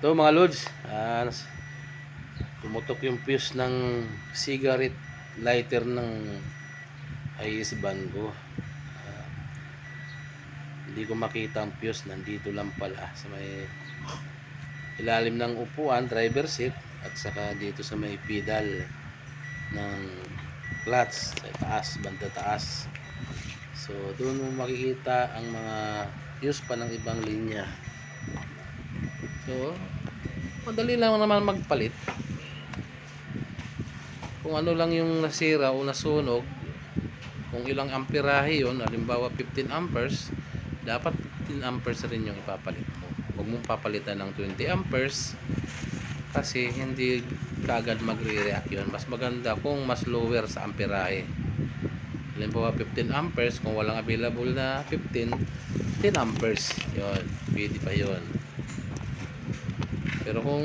Ito mga lods, tumutok yung fuse ng cigarette lighter ng IS van ko. Hindi ko makita ang fuse, nandito lang pala sa may ilalim ng upuan, driver seat, at saka dito sa may pedal ng clutch sa taas, banda taas. So doon mo makikita ang mga fuse pa ng ibang linya. So madali lang naman magpalit. Kung ano lang yung nasira o nasunog, kung ilang amperahe yun, halimbawa 15 amperes, dapat 15 amperes rin yung ipapalit mo. Huwag mong papalitan ng 20 amperes kasi hindi kaagad magre-react yun. Mas maganda kung mas lower sa amperahe. Halimbawa 15 amperes, kung walang available na 10 amperes, yun, pwede pa yun. Pero kung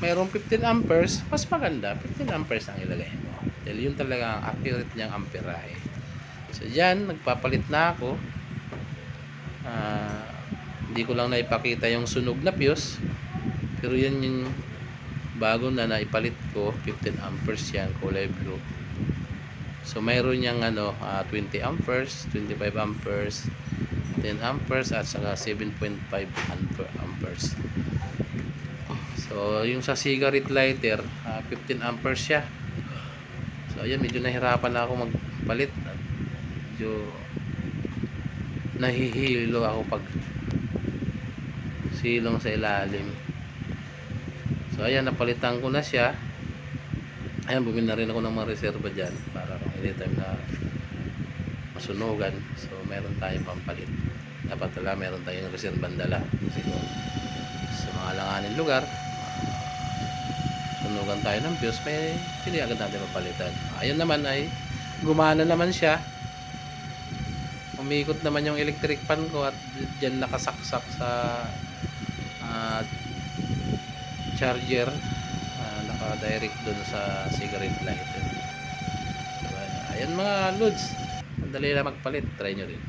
mayroong 15 amperes, mas maganda 15 amperes ang ilagay mo. Dahil yun talaga ang accurate niyang amperahe. So dyan, nagpapalit na ako. Hindi ko lang naipakita yung sunog na fuse. Pero yan yung bago na naipalit ko. 15 amperes yan, kulay blue. So mayroon niyang 20 amperes, 25 amperes, 10 amperes at saka 7.5 amperes. So yung sa cigarette lighter, 15 amperes siya. So ayan, medyo nahirapan na ako magpalit. Medyo nahihilo ako pag silong sa ilalim. So ayan, napalitan ko na siya. Ayan, bumili na rin ako ng mga reserva dyan para anytime na masunugan. So meron tayong pampalit. Dapat talaga meron tayong reservang dala. Kasi kung sa mga alanganin lugar, sunugan tayo ng fuse, may hindi agad natin mapalitan. Ayun naman ay gumana naman siya. Umikot naman yung electric fan ko at dyan nakasaksak sa charger, naka-direct dun sa cigarette lighter. Diba? Ayan mga loads, madali lang magpalit, try nyo rin.